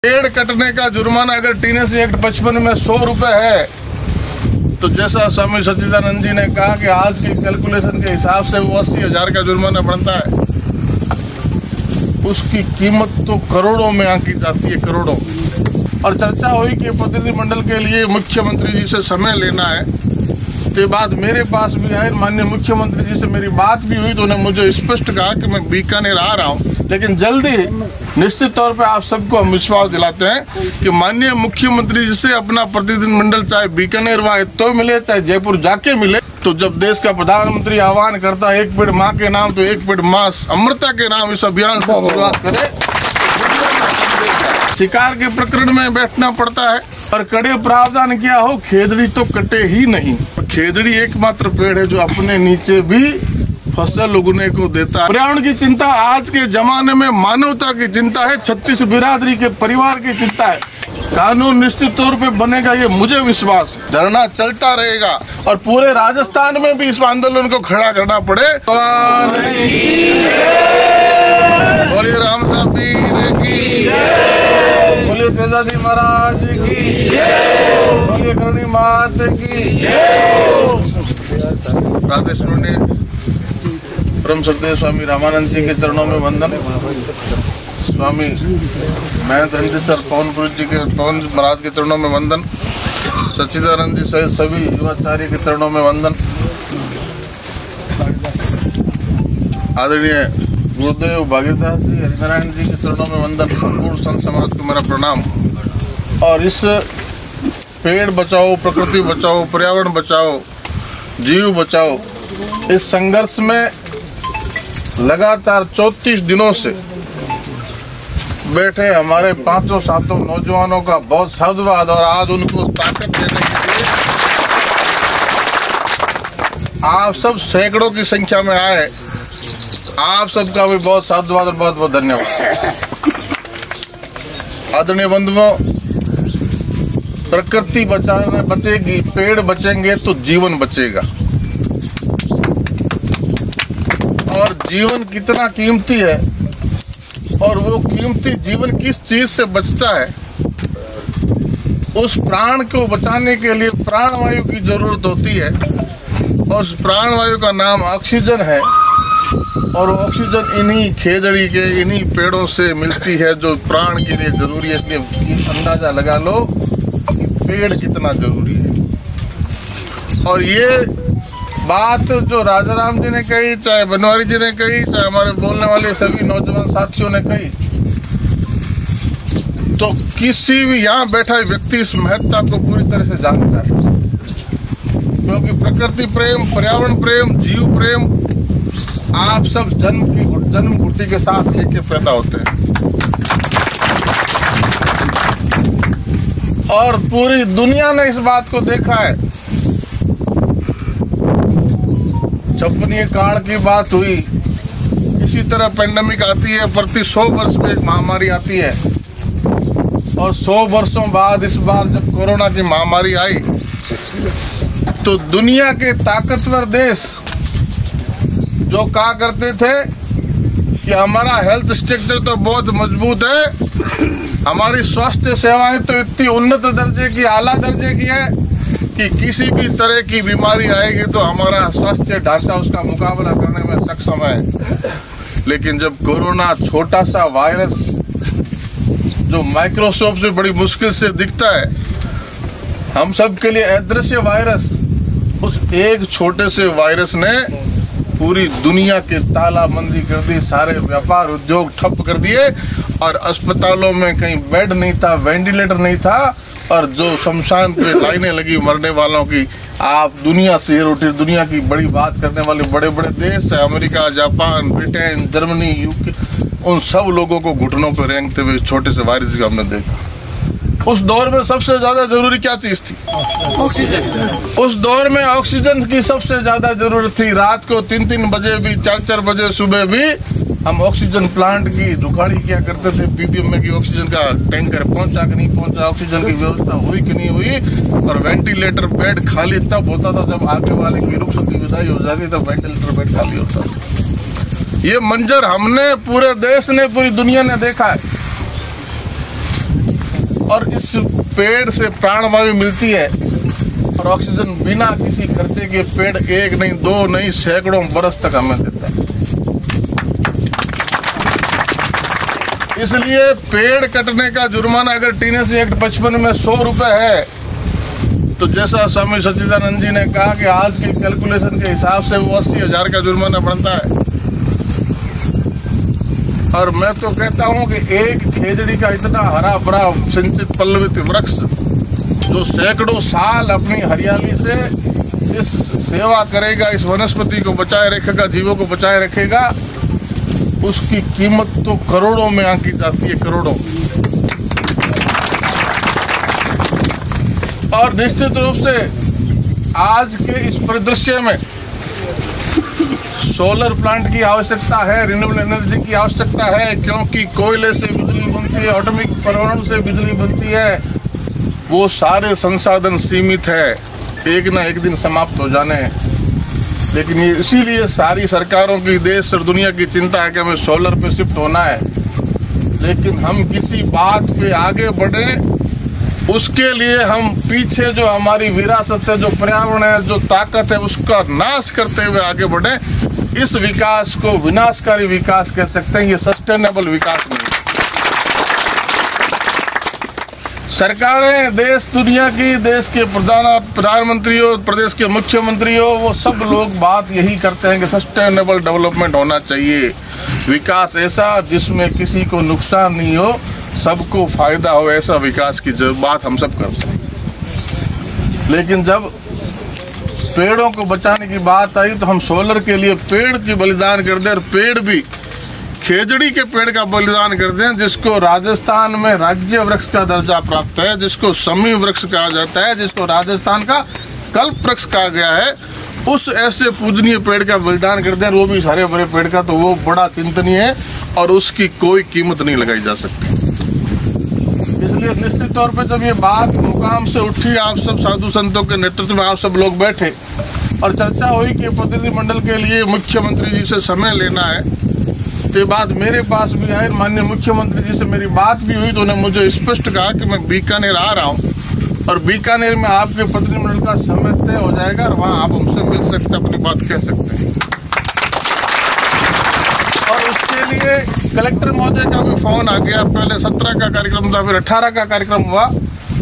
पेड़ कटने का जुर्माना अगर टीनेसी एक्ट 55 में 100 रुपए है, तो जैसा स्वामी सच्चिदानंद जी ने कहा कि आज की कैलकुलेशन के हिसाब से वो 80,000 का जुर्माना बनता है। उसकी कीमत तो करोड़ों में आंकी जाती है, करोड़ों। और चर्चा हुई कि प्रतिनिधिमंडल के लिए मुख्यमंत्री जी से समय लेना है। तो बात मेरे पास भी आई, माननीय मुख्यमंत्री जी से मेरी बात भी हुई, तो उन्होंने मुझे स्पष्ट कहा कि मैं बीकानेर आ रहा हूँ, लेकिन जल्दी निश्चित तौर पे आप सबको हम विश्वास दिलाते हैं कि माननीय मुख्यमंत्री जी से अपना प्रतिनिधिमंडल चाहे बीकानेर वहाँ तो मिले, चाहे जयपुर जाके मिले। तो जब देश का प्रधानमंत्री आह्वान करता है एक पेड़ माँ के नाम, तो एक पेड़ माँ अमृता के नाम इस अभियान से शुरुआत करे। शिकार के प्रकरण में बैठना पड़ता है और कड़े प्रावधान क्या हो, खेजड़ी तो कटे ही नहीं। खेजड़ी एकमात्र पेड़ है जो अपने नीचे भी फसल उगने को देता है। पर्यावरण की चिंता आज के जमाने में मानवता की चिंता है, 36 बिरादरी के परिवार की चिंता है। कानून निश्चित तौर पे बनेगा, ये मुझे विश्वास। धरना चलता रहेगा और पूरे राजस्थान में भी इस आंदोलन को खड़ा करना पड़े। बोलिए राम पीर की, बोलिए तेजाजी महाराज की, बोलिए करणी मात की। राधे सुनिए। परम श्रद्धेय स्वामी रामानंद जी के चरणों में वंदन। स्वामी महेंद्र पवनपुरी जी के पवन महाराज के चरणों में वंदन। सच्चिदानंद जी सहित सभी युवाचार्य के चरणों में वंदन। आदरणीय गुरुदेव भागीरदास जी, हरिनारायण जी के चरणों में वंदन। संपूर्ण संत समाज को मेरा प्रणाम। और इस पेड़ बचाओ, प्रकृति बचाओ, पर्यावरण बचाओ, जीव बचाओ, इस संघर्ष में लगातार 34 दिनों से बैठे हमारे 500-700 नौजवानों का बहुत साधुवाद। और आज उनको ताकत देने के लिए आप सब सैकड़ों की संख्या में आए, आप सबका भी बहुत साधुवाद और बहुत बहुत धन्यवाद। आदरणीय बंधुओं, प्रकृति बचाने बचेगी, पेड़ बचेंगे तो जीवन बचेगा। और जीवन कितना कीमती है, और वो कीमती जीवन किस चीज से बचता है, उस प्राण को बचाने के लिए प्राणवायु की जरूरत होती है। और उस प्राणवायु का नाम ऑक्सीजन है। और ऑक्सीजन इन्हीं खेजड़ी के, इन्हीं पेड़ों से मिलती है जो प्राण के लिए जरूरी है। इसलिए अंदाजा लगा लो कि पेड़ कितना जरूरी है। और ये बात जो राजाराम जी ने कही, चाहे बनवारी जी ने कही, चाहे हमारे बोलने वाले सभी नौजवान साथियों ने कही, तो किसी भी यहाँ बैठा व्यक्ति इस महत्ता को पूरी तरह से जानता है। क्योंकि प्रकृति प्रेम, पर्यावरण प्रेम, जीव प्रेम आप सब जन्म घुट्टी के साथ लेके पैदा होते हैं। और पूरी दुनिया ने इस बात को देखा है। छप्पनीय काल की बात हुई, इसी तरह पेंडेमिक आती है, प्रति 100 वर्ष में एक महामारी आती है। और 100 वर्षों बाद इस बार जब कोरोना की महामारी आई, तो दुनिया के ताकतवर देश जो कहा करते थे कि हमारा हेल्थ स्ट्रक्चर तो बहुत मजबूत है, हमारी स्वास्थ्य सेवाएं तो इतनी उन्नत दर्जे की, आला दर्जे की है कि किसी भी तरह की बीमारी आएगी तो हमारा स्वास्थ्य ढांचा उसका मुकाबला करने में सक्षम है। लेकिन जब कोरोना छोटा सा वायरस जो माइक्रोस्कोप से बड़ी मुश्किल से दिखता है, हम सब के लिए अदृश्य वायरस, उस एक छोटे से वायरस ने पूरी दुनिया के तालाबंदी कर दी, सारे व्यापार उद्योग ठप कर दिए। और अस्पतालों में कहीं बेड नहीं था, वेंटिलेटर नहीं था, और जो शमशान पे लाइनें लगी मरने वालों की। आप दुनिया से रोटी, दुनिया की बड़ी बात करने वाले बड़े बड़े देश, America, Japan, Britain, Germany, UK, उन सब लोगों को घुटनों पर रेंगते हुए छोटे से वायरस का हमने देखा। उस दौर में सबसे ज्यादा जरूरी क्या चीज थी? ऑक्सीजन। उस दौर में ऑक्सीजन की सबसे ज्यादा जरूरत थी। रात को 3-3 बजे भी, 4-4 बजे सुबह भी हम ऑक्सीजन प्लांट की रुखाड़ी किया करते थे। पीपीएम में की ऑक्सीजन का टैंकर पहुंचा कि नहीं पहुंचा, ऑक्सीजन की व्यवस्था हुई कि नहीं हुई। और वेंटिलेटर बेड खाली तब होता था जब आगे वाले की रुखसती विदाई हो जाती, तब वेंटिलेटर बेड खाली होता था। ये मंजर हमने, पूरे देश ने, पूरी दुनिया ने देखा है। और इस पेड़ से प्राणवायु मिलती है और ऑक्सीजन बिना किसी खर्चे के पेड़ एक नहीं, दो नहीं, सैकड़ों बरस तक हमें देता है। इसलिए पेड़ कटने का जुर्माना अगर टीनेसी एक्ट 55 में 100 रुपए है, तो जैसा स्वामी सच्चिदानंद जी ने कहा कि आज की कैलकुलेशन के हिसाब से वो 80,000 का जुर्माना बनता है। और मैं तो कहता हूं कि एक खेजड़ी का इतना हरा भरा सिंचित पल्लवित वृक्ष जो सैकड़ों साल अपनी हरियाली से इस सेवा करेगा, इस वनस्पति को बचाए रखेगा, जीवों को बचाए रखेगा, उसकी कीमत तो करोड़ों में आंकी जाती है, करोड़ों। और निश्चित रूप से आज के इस परिदृश्य में सोलर प्लांट की आवश्यकता है, रिन्यूएबल एनर्जी की आवश्यकता है, क्योंकि कोयले से बिजली बनती है, एटॉमिक परमाणु से बिजली बनती है। वो सारे संसाधन सीमित है, एक ना एक दिन समाप्त हो जाने हैं। लेकिन ये इसीलिए सारी सरकारों की, देश और दुनिया की चिंता है कि हमें सोलर पे शिफ्ट होना है। लेकिन हम किसी बात पे आगे बढ़े, उसके लिए हम पीछे जो हमारी विरासत है, जो पर्यावरण है, जो ताकत है, उसका नाश करते हुए आगे बढ़े। इस विकास को विनाशकारी विकास कह सकते हैं, ये सस्टेनेबल विकास नहीं। सरकारें, देश दुनिया की, देश के प्रधानमंत्री हो, प्रदेश के मुख्यमंत्री हो, वो सब लोग बात यही करते हैं कि सस्टेनेबल डेवलपमेंट होना चाहिए, विकास ऐसा जिसमें किसी को नुकसान नहीं हो, सबको फायदा हो, ऐसा विकास की बात हम सब करते हैं। लेकिन जब पेड़ों को बचाने की बात आई तो हम सोलर के लिए पेड़ की बलिदान कर दें, और पेड़ भी खेजड़ी के पेड़ का बलिदान कर दें, जिसको राजस्थान में राज्य वृक्ष का दर्जा प्राप्त है, जिसको समी वृक्ष कहा जाता है, जिसको राजस्थान का कल्प वृक्ष कहा गया है, उस ऐसे पूजनीय पेड़ का बलिदान कर दें, वो भी हरे भरे पेड़ का, तो वो बड़ा चिंतनीय है और उसकी कोई कीमत नहीं लगाई जा सकती। इसलिए निश्चित तौर पे जब ये बात मुकाम से उठी, आप सब साधु संतों के नेतृत्व में आप सब लोग बैठे और चर्चा हुई कि प्रतिनिधिमंडल के लिए मुख्यमंत्री जी से समय लेना है, तो बात मेरे पास भी आए, माननीय मुख्यमंत्री जी से मेरी बात भी हुई, तो उन्होंने मुझे स्पष्ट कहा कि मैं बीकानेर आ रहा हूँ और बीकानेर में आपके प्रतिनिधिमंडल का समय तय हो जाएगा और वहाँ आप हमसे मिल सकते हैं, अपनी बात कह सकते हैं। और उसके लिए कलेक्टर महोदय का भी फोन आ गया। पहले 17 का कार्यक्रम था, फिर 18 का कार्यक्रम हुआ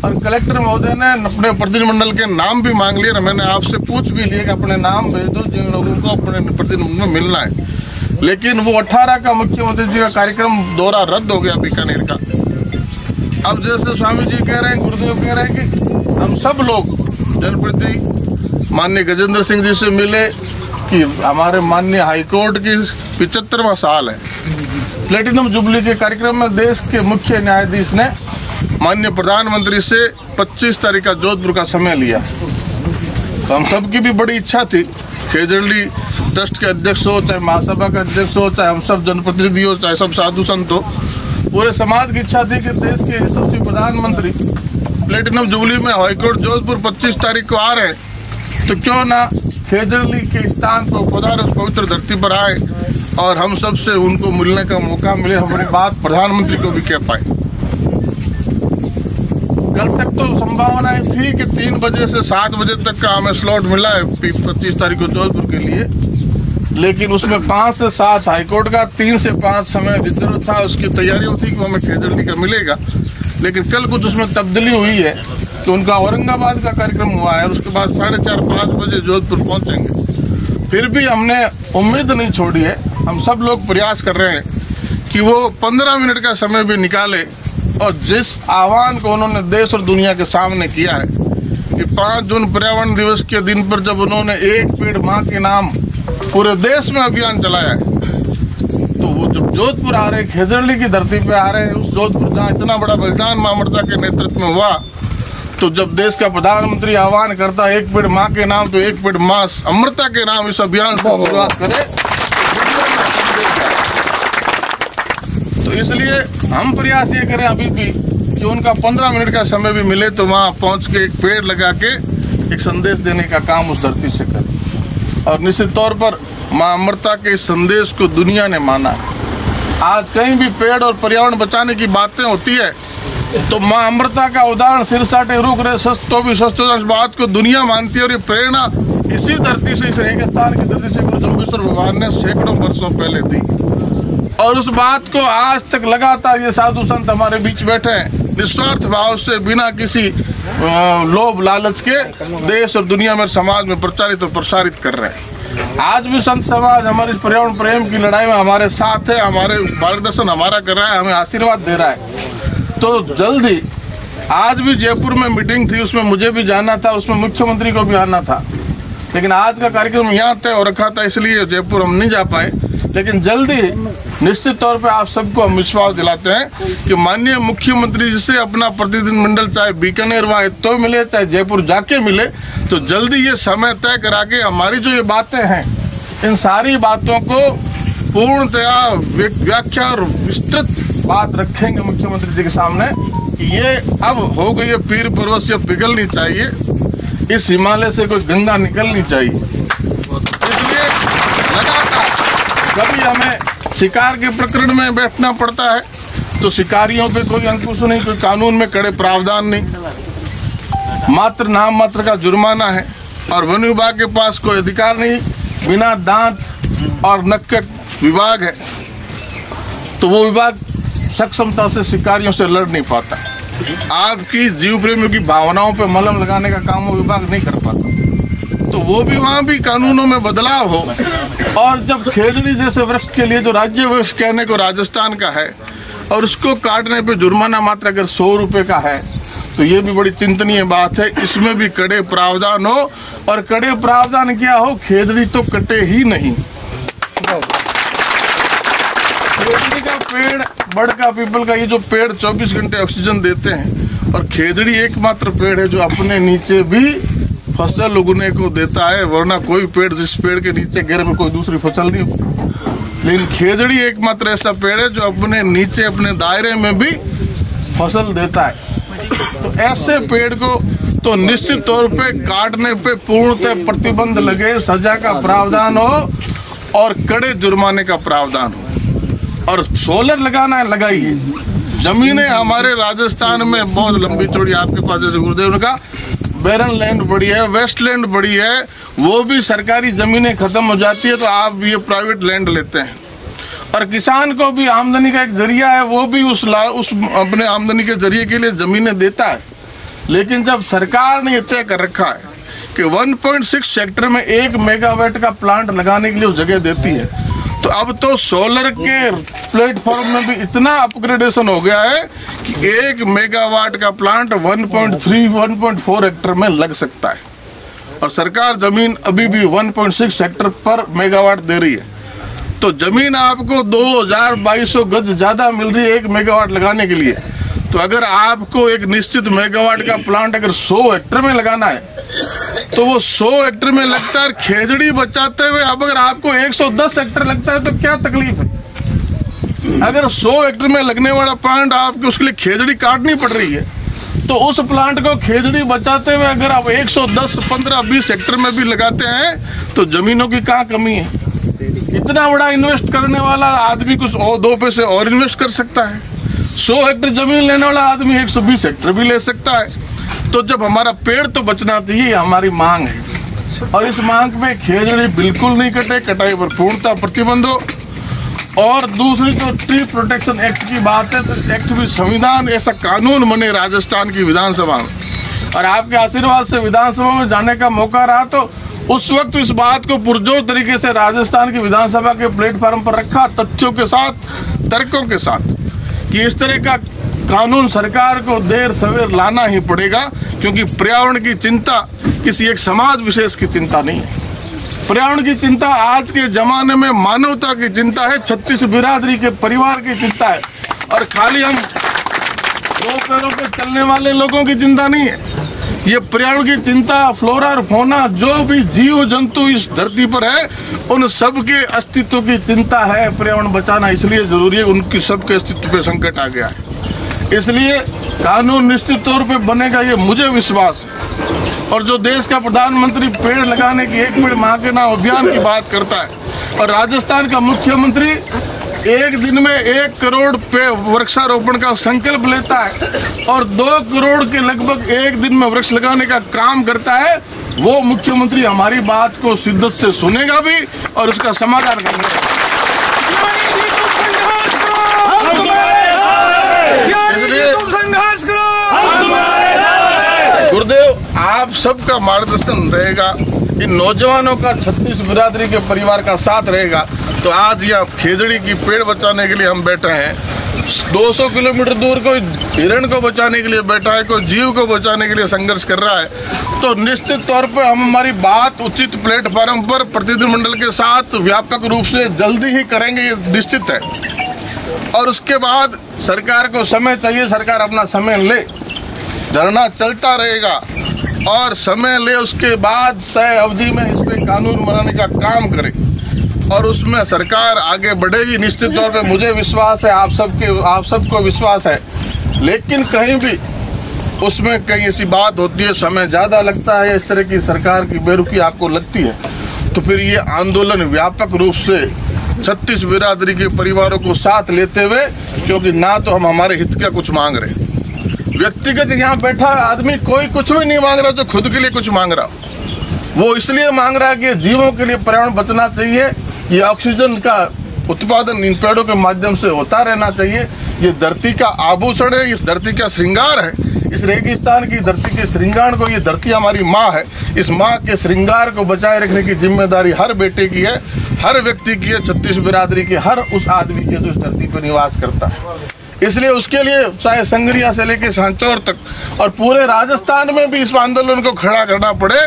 और कलेक्टर महोदय ने अपने प्रतिनिधिमंडल के नाम भी मांग लिए और मैंने आपसे पूछ भी लिए कि अपने नाम भेज दो जिन लोगों को अपने प्रतिनिधिमंडल में मिलना है। लेकिन वो 18 का मुख्यमंत्री जी का कार्यक्रम दौरा रद्द हो गया बीकानेर का। अब जैसे स्वामी जी कह रहे हैं, गुरुदेव कह रहे हैं कि हम सब लोग जनप्रतिनिधि माननीय गजेंद्र सिंह जी से मिले कि हमारे माननीय हाईकोर्ट की 75वां साल है, प्लेटिनम जुबली के कार्यक्रम में देश के मुख्य न्यायाधीश ने माननीय प्रधानमंत्री से 25 तारीख का जोधपुर का समय लिया। तो हम सबकी भी बड़ी इच्छा थी, खेजड़ी ट्रस्ट के अध्यक्ष हो, चाहे महासभा के अध्यक्ष हो, चाहे हम सब जनप्रतिनिधि हो, चाहे सब साधु संत हो, पूरे समाज की इच्छा थी कि देश के यशस्वी प्रधानमंत्री प्लेटिनम जुबली में हाईकोर्ट जोधपुर 25 तारीख को आ रहे हैं, तो क्यों ना खेजड़ी के स्थान पर पधार उस पवित्र धरती पर आए और हम सब से उनको मिलने का मौका मिले, हमारी बात प्रधानमंत्री को भी कह पाए। कल तक तो संभावनाएं थी कि 3 बजे से 7 बजे तक का हमें स्लॉट मिला है 25 तारीख को जोधपुर के लिए, लेकिन उसमें 5 से 7 हाईकोर्ट का, 3 से 5 समय रिजर्व था, उसकी तैयारी थी कि हमें खेजड़ी का मिलेगा। लेकिन कल कुछ उसमें तब्दीली हुई है कि उनका औरंगाबाद का कार्यक्रम हुआ है और उसके बाद 4:30-5 बजे जोधपुर पहुंचेंगे। फिर भी हमने उम्मीद नहीं छोड़ी है, हम सब लोग प्रयास कर रहे हैं कि वो 15 मिनट का समय भी निकाले और जिस आह्वान को उन्होंने देश और दुनिया के सामने किया है कि 5 जून पर्यावरण दिवस के दिन पर जब उन्होंने एक पेड़ माँ के नाम पूरे देश में अभियान चलाया है, तो वो जब जोधपुर आ रहे, खेजड़ी की धरती पे आ रहे हैं, उस जोधपुर जहाँ इतना बड़ा बलिदान माँ अमृता के नेतृत्व में हुआ, तो जब देश का प्रधानमंत्री आह्वान करता है एक पेड़ माँ के नाम, तो एक पेड़ माँ अमृता के नाम इस अभियान से शुरुआत करे, तो इसलिए हम प्रयास ये करें अभी भी कि उनका 15 मिनट का समय भी मिले तो वहाँ पहुँच के एक पेड़ लगा के एक संदेश देने का काम उस धरती से करें। और निश्चित तौर पर माँ अमृता के इस संदेश को दुनिया ने माना है। आज कहीं भी पेड़ और पर्यावरण बचाने की बातें होती है तो माँ अमृता का उदाहरण सिरसाटे रुक रहे सस्तो भी सस्तो, इस बात को दुनिया मानती है। और ये प्रेरणा इसी धरती से, इस रेगिस्तान की धरती से गुरु जम्बेश्वर भगवान ने सैकड़ों वर्षों पहले दी। और उस बात को आज तक लगातार ये साधु संत हमारे बीच बैठे हैं, निस्वार्थ भाव से, बिना किसी लोभ लालच के देश और दुनिया में, समाज में प्रचारित और प्रसारित कर रहे हैं। आज भी संत समाज हमारे पर्यावरण प्रेम की लड़ाई में हमारे साथ है, हमारे मार्गदर्शन हमारा कर रहा है, हमें आशीर्वाद दे रहा है। तो जल्दी, आज भी जयपुर में मीटिंग थी, उसमें मुझे भी जाना था, उसमें मुख्यमंत्री को भी आना था, लेकिन आज का कार्यक्रम यहाँ तय हो रखा था, इसलिए जयपुर हम नहीं जा पाए। लेकिन जल्दी निश्चित तौर पे आप सबको हम विश्वास दिलाते हैं कि माननीय मुख्यमंत्री जी से अपना प्रतिनिधि मंडल चाहे बीकानेर वहाँ तो मिले, चाहे जयपुर जाके मिले, तो जल्दी ये समय तय करा के हमारी जो ये बातें हैं, इन सारी बातों को पूर्णतया व्याख्या और विस्तृत बात रखेंगे मुख्यमंत्री जी के सामने कि ये अब हो गई है पीर परवश, ये पिघलनी चाहिए, इस हिमालय से कोई गंगा निकलनी चाहिए। इसलिए लगातार कभी हमें शिकार के प्रकरण में बैठना पड़ता है तो शिकारियों पे कोई अंकुश नहीं, कोई कानून में कड़े प्रावधान नहीं, मात्र नाम मात्र का जुर्माना है, और वन विभाग के पास कोई अधिकार नहीं, बिना दांत और नक का विभाग है, तो वो विभाग सक्षमता से शिकारियों से लड़ नहीं पाता। आपकी जीव प्रेमियों की भावनाओं पे मलम लगाने का काम वो विभाग नहीं कर पाता, तो वो भी वहाँ भी कानूनों में बदलाव हो। और जब खेजड़ी जैसे वृक्ष के लिए जो राज्य वृक्ष कहने को राजस्थान का है, और उसको काटने पे जुर्माना मात्र अगर 100 रुपये का है, तो ये भी बड़ी चिंतनीय बात है। इसमें भी कड़े प्रावधान हो, और कड़े प्रावधान क्या हो, खेजड़ी तो कटे ही नहीं। खेजड़ी का पेड़, बड़ का, पीपल का, ये जो पेड़ 24 घंटे ऑक्सीजन देते हैं, और खेजड़ी एकमात्र पेड़ है जो अपने नीचे भी फसल उगने को देता है, वरना कोई पेड़, जिस पेड़ के नीचे गिर में कोई दूसरी फसल नहीं होती, लेकिन खेजड़ी एकमात्र ऐसा पेड़ है जो अपने नीचे, अपने दायरे में भी फसल देता है। तो ऐसे पेड़ को तो निश्चित तौर पे काटने पे पूर्णतः प्रतिबंध लगे, सजा का प्रावधान हो और कड़े जुर्माने का प्रावधान हो। और सोलर लगाना है, लगाइए। जमीनें हमारे राजस्थान में बहुत लंबी चौड़ी, आपके पास जैसे गुरुदेव ने कहा बैरन लैंड बड़ी है, वेस्ट लैंड बड़ी है, वो भी सरकारी जमीनें खत्म हो जाती है तो आप ये प्राइवेट लैंड लेते हैं। और किसान को भी आमदनी का एक जरिया है, वो भी उस अपने आमदनी के जरिए के लिए जमीनें देता है। लेकिन जब सरकार ने ये तय कर रखा है कि 1.6 सेक्टर में 1 मेगावाट का प्लांट लगाने के लिए जगह देती है, तो अब तो सोलर के प्लेटफॉर्म में भी इतना अपग्रेडेशन हो गया है कि 1 मेगावाट का प्लांट 1.4 हेक्टर में लग सकता है। और सरकार जमीन अभी भी 1.6 हेक्टर पर मेगावाट दे रही है, तो जमीन आपको 2200 गज ज्यादा मिल रही है 1 मेगावाट लगाने के लिए। तो अगर आपको एक निश्चित मेगावाट का प्लांट अगर 100 हेक्टर में लगाना है, तो वो 100 हेक्टर में लगता है। खेजड़ी बचाते हुए अब अगर आपको 110 हेक्टर लगता है तो क्या तकलीफ है। अगर 100 हेक्टर में लगने वाला प्लांट आपको उसके लिए खेजड़ी काटनी पड़ रही है, तो उस प्लांट को खेजड़ी बचाते हुए अगर आप 110, 15, 20 हेक्टर में भी लगाते हैं तो जमीनों की कहाँ कमी है। इतना बड़ा इन्वेस्ट करने वाला आदमी कुछ और 2 पैसे और इन्वेस्ट कर सकता है। 100 हेक्टर जमीन लेने वाला आदमी 120 हेक्टर भी ले सकता है। तो जब हमारा पेड़ तो बचना चाहिए, हमारी मांग है, और इस मांग में खेजड़ी बिल्कुल नहीं कटे, कटाई पर पूर्णतः प्रतिबंध हो। और दूसरी जो ट्री प्रोटेक्शन एक्ट की बात है, तो एक्ट भी संविधान ऐसा कानून बने राजस्थान की विधानसभा में, और आपके आशीर्वाद से विधानसभा में जाने का मौका रहा, तो उस वक्त इस बात को पुरजोर तरीके से राजस्थान की विधानसभा के प्लेटफॉर्म पर रखा, तथ्यों के साथ, तर्कों के साथ, कि इस तरह का कानून सरकार को देर सवेर लाना ही पड़ेगा, क्योंकि पर्यावरण की चिंता किसी एक समाज विशेष की चिंता नहीं है। पर्यावरण की चिंता आज के जमाने में मानवता की चिंता है, 36 बिरादरी के परिवार की चिंता है, और खाली हम 2 पैरों पे चलने वाले लोगों की चिंता नहीं है। ये पर्यावरण की चिंता, फ्लोरा और फौना, जो भी जीव जंतु इस धरती पर है, उन सब के अस्तित्व की चिंता है। पर्यावरण बचाना इसलिए जरूरी है, उनकी सबके अस्तित्व पे संकट आ गया है। इसलिए कानून निश्चित तौर पे बनेगा, ये मुझे विश्वास है। और जो देश का प्रधानमंत्री पेड़ लगाने की 1 पेड़ मां के नाम अभियान की बात करता है, और राजस्थान का मुख्यमंत्री एक दिन में 1 करोड़ पे वृक्षारोपण का संकल्प लेता है और 2 करोड़ के लगभग एक दिन में वृक्ष लगाने का काम करता है, वो मुख्यमंत्री हमारी बात को शिद्दत से सुनेगा भी और उसका समाधान करेगा। इसलिए गुरुदेव, आप सबका मार्गदर्शन रहेगा, इन नौजवानों का 36 बिरादरी के परिवार का साथ रहेगा। तो आज यहाँ खेजड़ी की पेड़ बचाने के लिए हम बैठे हैं, 200 किलोमीटर दूर कोई हिरण को बचाने के लिए बैठा है, कोई जीव को बचाने के लिए संघर्ष कर रहा है। तो निश्चित तौर पर हम हमारी बात उचित प्लेटफॉर्म पर प्रतिनिधिमंडल के साथ व्यापक रूप से जल्दी ही करेंगे, ये निश्चित है। और उसके बाद सरकार को समय चाहिए, सरकार अपना समय ले, धरना चलता रहेगा और समय ले, उसके बाद तय अवधि में इस पे कानून बनाने का काम करे और उसमें सरकार आगे बढ़ेगी। निश्चित तौर पे मुझे विश्वास है, आप सबको विश्वास है, लेकिन कहीं भी उसमें कहीं ऐसी बात होती है, समय ज़्यादा लगता है, इस तरह की सरकार की बेरुखी आपको लगती है, तो फिर ये आंदोलन व्यापक रूप से 36 बिरादरी के परिवारों को साथ लेते हुए, क्योंकि ना तो हम हमारे हित का कुछ मांग रहे, व्यक्तिगत यहाँ बैठा आदमी कोई कुछ भी नहीं मांग रहा, जो खुद के लिए कुछ मांग रहा, वो इसलिए मांग रहा है कि जीवों के लिए पर्यावरण बचना चाहिए, ये ऑक्सीजन का उत्पादन इन पेड़ों के माध्यम से होता रहना चाहिए, ये धरती का आभूषण है, इस धरती का श्रृंगार है, इस रेगिस्तान की धरती के श्रृंगार को, ये धरती हमारी माँ है, इस माँ के श्रृंगार को बचाए रखने की जिम्मेदारी हर बेटे की है, हर व्यक्ति की है, 36 बिरादरी की हर उस आदमी की जो इस धरती पर निवास करता है। इसलिए उसके लिए चाहे संगरिया से लेकर सांचौर तक और पूरे राजस्थान में भी इस आंदोलन को खड़ा करना पड़े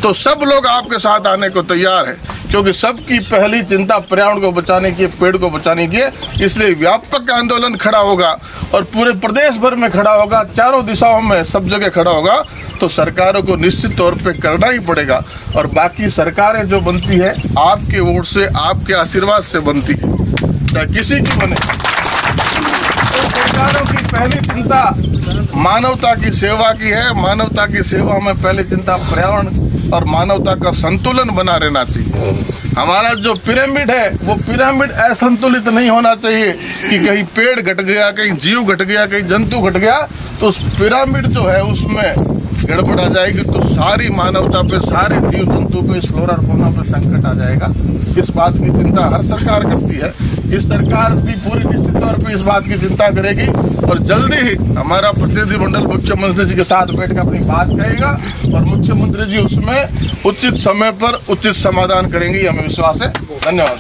तो सब लोग आपके साथ आने को तैयार है, क्योंकि सबकी पहली चिंता पर्यावरण को बचाने की, पेड़ को बचाने की है। इसलिए व्यापक आंदोलन खड़ा होगा और पूरे प्रदेश भर में खड़ा होगा, चारों दिशाओं में सब जगह खड़ा होगा। तो सरकारों को निश्चित तौर पे करना ही पड़ेगा और बाकी सरकारें जो बनती है आपके वोट से, आपके आशीर्वाद से बनती है, चाहे किसी की बने। तो सरकारों की पहली चिंता मानवता की सेवा की है, मानवता की सेवा में पहली चिंता पर्यावरण और मानवता का संतुलन बना रहना चाहिए। हमारा जो पिरामिड है वो पिरामिड असंतुलित नहीं होना चाहिए कि कहीं पेड़ घट गया, कहीं जीव घट गया, कहीं जंतु घट गया, तो उस पिरामिड जो है उसमें गड़बड़ आ जाएगी तो सारी मानवता पे, सारे जीव जंतु पे, इस फ्लोरा और फौना पे संकट आ जाएगा। इस बात की चिंता हर सरकार करती है, इस सरकार भी पूरी निश्चित तौर पे इस बात की चिंता करेगी और जल्दी ही हमारा प्रतिनिधिमंडल मुख्यमंत्री जी के साथ बैठकर अपनी बात कहेगा और मुख्यमंत्री जी उसमें उचित समय पर उचित समाधान करेंगे, हमें विश्वास है। धन्यवाद।